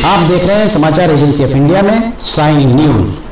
आप देख रहे हैं समाचार एजेंसी ऑफ इंडिया में साइन न्यूज।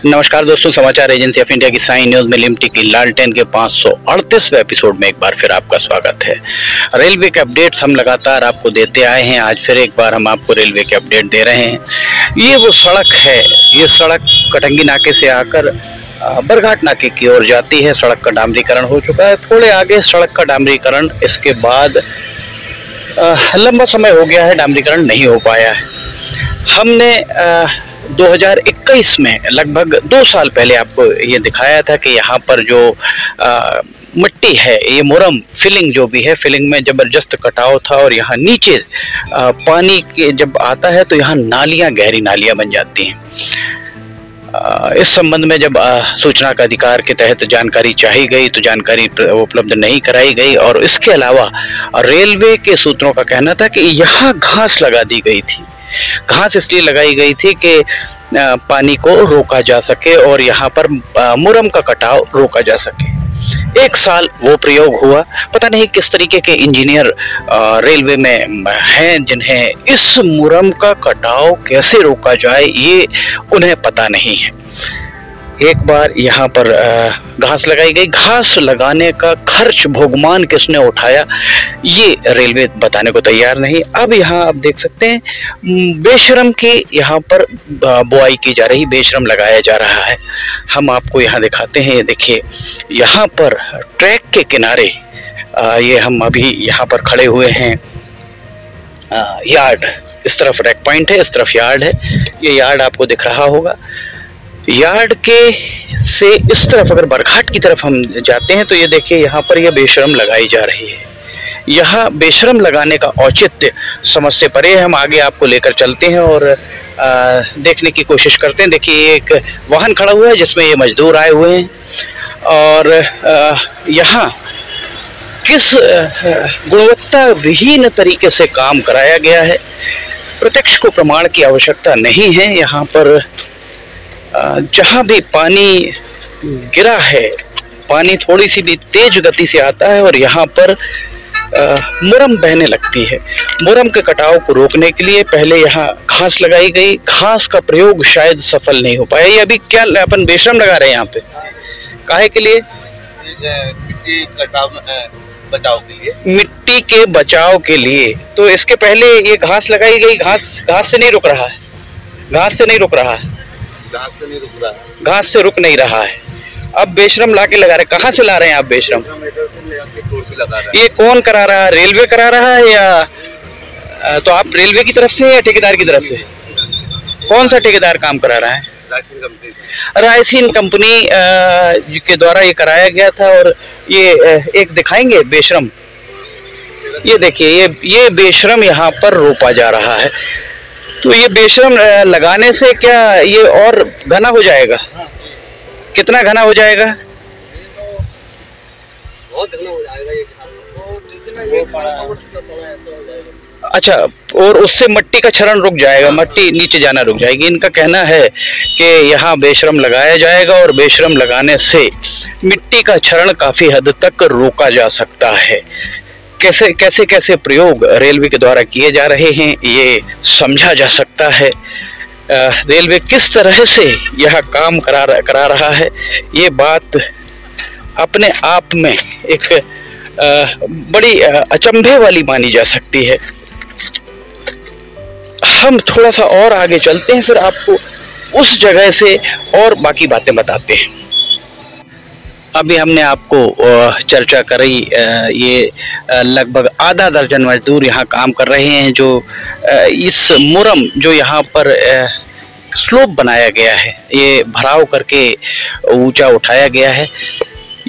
नमस्कार दोस्तों, समाचार एजेंसी ऑफ इंडिया की साइन न्यूज में लिमटी की लालटेन के 538वें एपिसोड में एक बार फिर आपका स्वागत है। रेलवे के अपडेट्स हम लगातार आपको देते आए हैं। आज फिर एक बार हम आपको रेलवे के अपडेट दे रहे हैं। ये वो सड़क है, ये सड़क कटंगी नाके से आकर बरघाट नाके की ओर जाती है। सड़क का डामरीकरण हो चुका है। थोड़े आगे सड़क का डामरीकरण, इसके बाद लंबा समय हो गया है, डामरीकरण नहीं हो पाया है। हमने 2021 में लगभग 2 साल पहले आपको ये दिखाया था कि यहाँ पर जो मिट्टी है, ये मुरम फिलिंग जो भी है, फिलिंग में जबरदस्त कटाव था और यहाँ नीचे पानी के जब आता है तो यहाँ नालियाँ, गहरी नालियाँ बन जाती हैं। इस संबंध में जब सूचना का अधिकार के तहत जानकारी चाही गई तो जानकारी उपलब्ध नहीं कराई गई। और इसके अलावा रेलवे के सूत्रों का कहना था कि यहाँ घास लगा दी गई थी। घास इसलिए लगाई गई थी कि पानी को रोका जा सके और यहाँ पर मुरम का कटाव रोका जा सके। 1 साल वो प्रयोग हुआ। पता नहीं किस तरीके के इंजीनियर रेलवे में हैं जिन्हें इस मुरम का कटाव कैसे रोका जाए ये उन्हें पता नहीं है। एक बार यहाँ पर घास लगाई गई। घास लगाने का खर्च भोगमान किसने उठाया ये रेलवे बताने को तैयार नहीं। अब यहाँ आप देख सकते हैं बेशरम की यहाँ पर बुआई की जा रही, बेशरम लगाया जा रहा है। हम आपको यहाँ दिखाते हैं। ये देखिए, यहाँ पर ट्रैक के किनारे ये हम अभी यहाँ पर खड़े हुए हैं। यार्ड, इस तरफ रेक पॉइंट है, इस तरफ यार्ड है। ये यार्ड आपको दिख रहा होगा। यार्ड के से इस तरफ अगर बरघाट की तरफ हम जाते हैं तो ये देखिए, यहाँ पर ये बेशरम लगाई जा रही है। यहाँ बेशरम लगाने का औचित्य समझ से परे है। हम आगे आपको लेकर चलते हैं और देखने की कोशिश करते हैं। देखिए, एक वाहन खड़ा हुआ है जिसमें ये मजदूर आए हुए हैं और यहाँ किस गुणवत्ता विहीन तरीके से काम कराया गया है। प्रत्यक्ष को प्रमाण की आवश्यकता नहीं है। यहाँ पर जहाँ भी पानी गिरा है, पानी थोड़ी सी भी तेज गति से आता है और यहाँ पर मुरम बहने लगती है। मुरम के कटाव को रोकने के लिए पहले यहाँ घास लगाई गई। घास का प्रयोग शायद सफल नहीं हो पाया। ये अभी क्या अपन बेशरम लगा रहे हैं यहाँ पे, काहे के लिए? मिट्टी कटाव बचाव के लिए, मिट्टी के बचाव के लिए। तो इसके पहले ये घास लगाई गई। घास से नहीं रुक रहा है, घास से नहीं रुक रहा है, घास से नहीं रुक रहा है, घास से रुक नहीं रहा है। अब बेशरम ला के लगा रहे। कहाँ से ला रहे हैं आप बेशरम? ये कौन करा रहा है? रेलवे करा रहा है या तो आप रेलवे की तरफ से या ठेकेदार की तरफ से? कौन सा ठेकेदार काम करा रहा है? रायसीन कंपनी के द्वारा ये कराया गया था। और ये एक दिखाएंगे बेशरम। ये देखिए, ये बेशरम यहाँ पर रोपा जा रहा है। तो ये बेशरम लगाने से क्या ये और घना हो जाएगा? कितना घना हो जाएगा? बहुत घना हो जाएगा ये। अच्छा, और उससे मिट्टी का क्षरण रुक जाएगा, मिट्टी नीचे जाना रुक जाएगी। इनका कहना है कि यहाँ बेशरम लगाया जाएगा और बेशरम लगाने से मिट्टी का क्षरण काफी हद तक रोका जा सकता है। कैसे प्रयोग रेलवे के द्वारा किए जा रहे हैं ये समझा जा सकता है। रेलवे किस तरह से यह काम करा रहा है ये बात अपने आप में एक बड़ी अचंभे वाली मानी जा सकती है। हम थोड़ा सा और आगे चलते हैं, फिर आपको उस जगह से और बाकी बातें बताते हैं। अभी हमने आपको चर्चा करी, ये लगभग आधा दर्जन मजदूर यहाँ काम कर रहे हैं जो इस मुरम जो यहाँ पर स्लोप बनाया गया है, ये भराव करके ऊंचा उठाया गया है।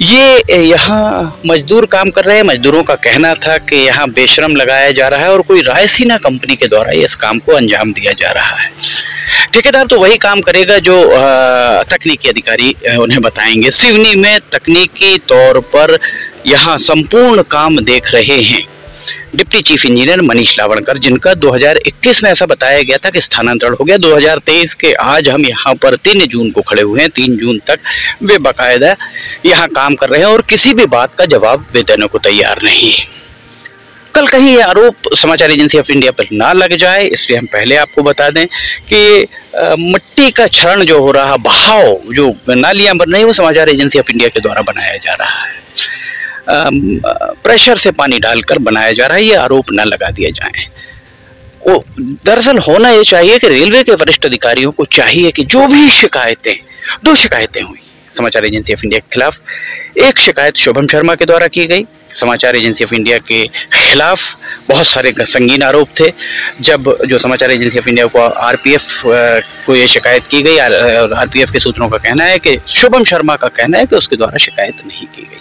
ये यहाँ मजदूर काम कर रहे हैं। मजदूरों का कहना था कि यहाँ बेशरम लगाया जा रहा है और कोई रायसीना कंपनी के द्वारा इस काम को अंजाम दिया जा रहा है। ठेकेदार तो वही काम करेगा जो तकनीकी अधिकारी उन्हें बताएंगे। सिवनी में तकनीकी तौर पर यहाँ संपूर्ण काम देख रहे हैं। डिप्टी चीफ इंजीनियर मनीष लावणकर, जिनका 2021 में ऐसा बताया गया था कि स्थानांतरण हो गया। 2023 के आज हम यहाँ पर 3 जून को खड़े हुए हैं। 3 जून तक वे बाकायदा यहाँ काम कर रहे हैं और किसी भी बात का जवाब वे देने को तैयार नहीं। कल कहीं ये आरोप समाचार एजेंसी ऑफ इंडिया पर ना लग जाए, इसलिए हम पहले आपको बता दें कि मिट्टी का क्षरण जो हो रहा, बहाव जो नालियां बन रही है, वो समाचार एजेंसी ऑफ इंडिया के द्वारा बनाया जा रहा है। प्रेशर से पानी डालकर बनाया जा रहा है, ये आरोप न लगा दिए जाएं। वो दरअसल होना ये चाहिए कि रेलवे के वरिष्ठ अधिकारियों को चाहिए कि जो भी शिकायतें, 2 शिकायतें हुई समाचार एजेंसी ऑफ इंडिया के खिलाफ। एक शिकायत शुभम शर्मा के द्वारा की गई। समाचार एजेंसी ऑफ इंडिया के खिलाफ बहुत सारे संगीन आरोप थे। जब जो समाचार एजेंसी ऑफ इंडिया को आरपीएफ को ये शिकायत की गई, और आरपीएफ के सूत्रों का कहना है कि शुभम शर्मा का कहना है कि उसके द्वारा शिकायत नहीं की गई।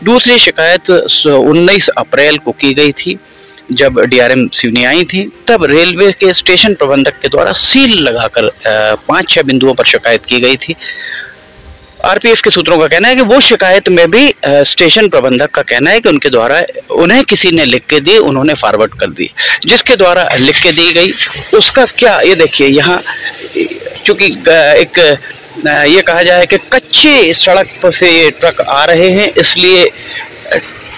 दूसरी शिकायत 19 अप्रैल को की गई थी, जब डीआरएम सिवनी आई थी। तब रेलवे के स्टेशन प्रबंधक के द्वारा सील लगाकर 5-6 बिंदुओं पर शिकायत की गई थी। आरपीएफ के सूत्रों का कहना है कि वो शिकायत में भी स्टेशन प्रबंधक का कहना है कि उनके द्वारा उन्हें किसी ने लिख के दी, उन्होंने फॉरवर्ड कर दी। जिसके द्वारा लिख के दी गई उसका क्या, ये देखिए यहाँ, चूंकि एक ये कहा जाए कि कच्चे सड़क पर से ये ट्रक आ रहे हैं, इसलिए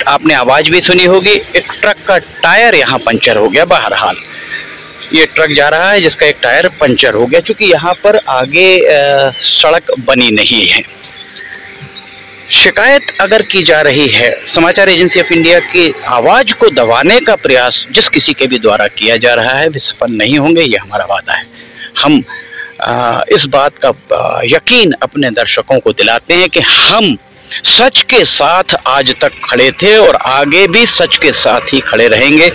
आपने आवाज भी सुनी होगी। एक ट्रक का टायर यहाँ पंचर हो गया। बहरहाल ये ट्रक जा रहा है जिसका एक टायर पंचर हो गया, क्योंकि यहाँ पर आगे सड़क बनी नहीं है। शिकायत अगर की जा रही है, समाचार एजेंसी ऑफ इंडिया की आवाज को दबाने का प्रयास जिस किसी के भी द्वारा किया जा रहा है, वे सफल नहीं होंगे, ये हमारा वादा है। हम इस बात का यकीन अपने दर्शकों को दिलाते हैं कि हम सच के साथ आज तक खड़े थे और आगे भी सच के साथ ही खड़े रहेंगे,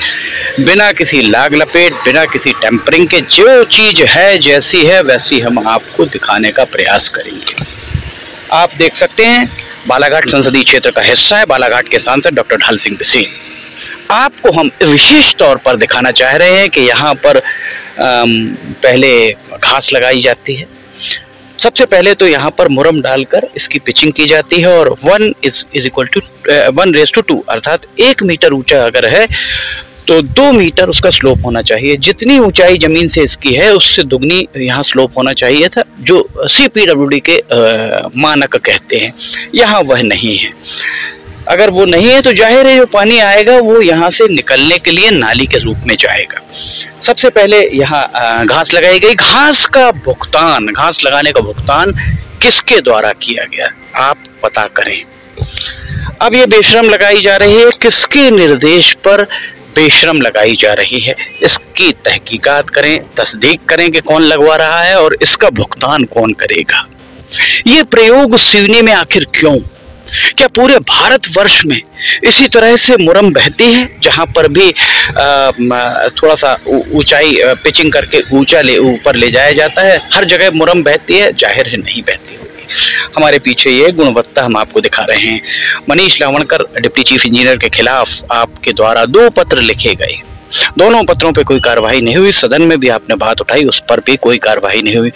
बिना किसी लाग लपेट, बिना किसी टेम्परिंग के। जो चीज है जैसी है वैसी हम आपको दिखाने का प्रयास करेंगे। आप देख सकते हैं बालाघाट संसदीय क्षेत्र का हिस्सा है, बालाघाट के सांसद डॉक्टर ढाल सिंह बिसेन। आपको हम विशेष तौर पर दिखाना चाह रहे हैं कि यहाँ पर पहले घास लगाई जाती है। सबसे पहले तो यहाँ पर मुरम डालकर इसकी पिचिंग की जाती है और 1:2 अर्थात 1 मीटर ऊंचा अगर है तो 2 मीटर उसका स्लोप होना चाहिए। जितनी ऊंचाई जमीन से इसकी है उससे दुगनी यहाँ स्लोप होना चाहिए था, जो CPWD के मानक कहते हैं। यहाँ वह नहीं है। अगर वो नहीं है तो जाहिर है जो पानी आएगा वो यहाँ से निकलने के लिए नाली के रूप में जाएगा। सबसे पहले यहाँ घास लगाई गई। घास का भुगतान, घास लगाने का भुगतान किसके द्वारा किया गया, आप पता करें। अब ये बेशरम लगाई जा रही है, किसके निर्देश पर बेशरम लगाई जा रही है, इसकी तहकीकात करें, तस्दीक करें कि कौन लगवा रहा है और इसका भुगतान कौन करेगा। ये प्रयोग सिवनी में आखिर क्यों? क्या पूरे भारतवर्ष में इसी तरह से मुरम बहती है, जहां पर भी थोड़ा सा ऊंचाई पिचिंग करके ऊपर ले जाया जाता है? हर जगह मुरम बहती है? जाहिर है नहीं बहती होगी। हमारे पीछे ये गुणवत्ता हम आपको दिखा रहे हैं। मनीष लावणकर डिप्टी चीफ इंजीनियर के खिलाफ आपके द्वारा 2 पत्र लिखे गए। दोनों पत्रों पे कोई कार्रवाई नहीं हुई। सदन में भी आपने बात उठाई, उस पर भी कोई कार्रवाई नहीं हुई।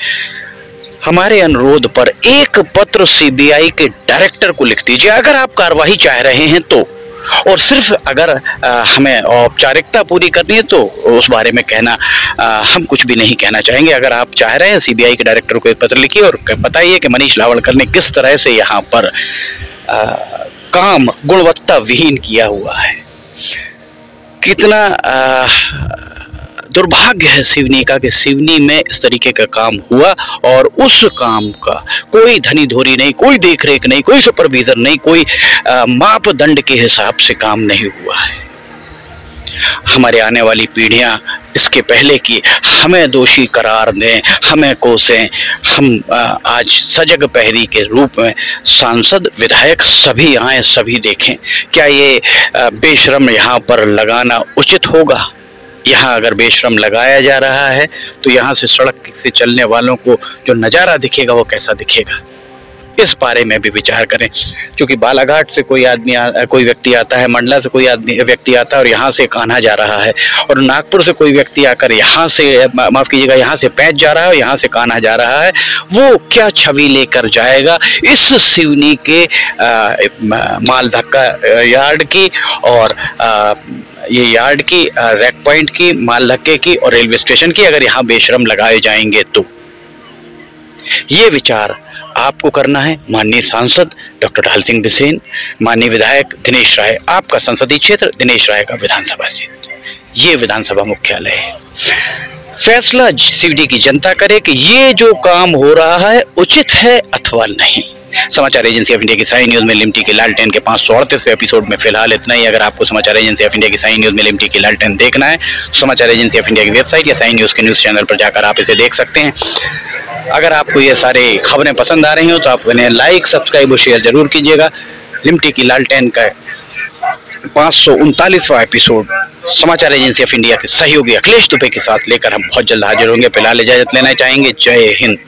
हमारे अनुरोध पर एक पत्र सीबीआई के डायरेक्टर को लिख दीजिए अगर आप कार्रवाई चाह रहे हैं तो, और सिर्फ अगर हमें औपचारिकता पूरी करनी है तो उस बारे में कहना हम कुछ भी नहीं कहना चाहेंगे। अगर आप चाह रहे हैं सीबीआई के डायरेक्टर को एक पत्र लिखिए और बताइए कि मनीष लावणकर ने किस तरह से यहाँ पर काम गुणवत्ता विहीन किया हुआ है। कितना दुर्भाग्य है सिवनी का कि सिवनी में इस तरीके का काम हुआ और उस काम का कोई धनी धोरी नहीं, कोई देखरेख नहीं, कोई सुपरविजन नहीं, कोई मापदंड के हिसाब से काम नहीं हुआ है। हमारे आने वाली पीढ़ियां इसके पहले कि हमें दोषी करार दें, हमें कोसें, हम आज सजग पहरी के रूप में सांसद, विधायक सभी आए, सभी देखें। क्या ये बेशरम यहाँ पर लगाना उचित होगा? यहाँ अगर बेशरम लगाया जा रहा है तो यहाँ से सड़क से चलने वालों को जो नज़ारा दिखेगा वो कैसा दिखेगा, इस बारे में भी विचार करें। क्योंकि बालाघाट से कोई व्यक्ति आता है, मंडला से कोई व्यक्ति आता है और यहाँ से कान्हा जा रहा है, और नागपुर से कोई व्यक्ति आकर यहाँ से, माफ़ कीजिएगा, यहाँ से पैंच जा रहा है और यहाँ से कान्हा जा रहा है। वो क्या छवि लेकर जाएगा इस सिवनी के माल धक्का यार्ड की और ये यार्ड की, रैक पॉइंट की, माल धक्के की और रेलवे स्टेशन की अगर यहाँ बेशरम लगाए जाएंगे तो ये विचार आपको करना है। माननीय सांसद डॉक्टर ढाल सिंह बिसेन, माननीय विधायक दिनेश राय, आपका संसदीय क्षेत्र दिनेश राय का विधानसभा क्षेत्र, ये विधानसभा मुख्यालय है। फैसला सीडी की जनता करे कि ये जो काम हो रहा है उचित है अथवा नहीं। समाचार एजेंसी ऑफ इंडिया की साई न्यूज में लिमटी की लालटेन के 538वें एपिसोड में फिलहाल इतना ही। अगर आपको समाचार एजेंसी ऑफ इंडिया की साई न्यूज में लिमटी की लालटेन देखना है तो समाचार एजेंसी ऑफ इंडिया की वेबसाइट या साई न्यूज के न्यूज चैनल पर जाकर आप इसे देख सकते हैं। अगर आपको ये सारे खबरें पसंद आ रही हो तो आप इन्हें लाइक, सब्सक्राइब और शेयर जरूर कीजिएगा। लिमटी की लालटेन का 539वां एपिसोड समाचार एजेंसी ऑफ इंडिया के सहयोगी अखिलेश दुबे के साथ लेकर हम बहुत जल्द हाजिर होंगे। फिलहाल इजाजत लेना चाहेंगे। जय हिंद।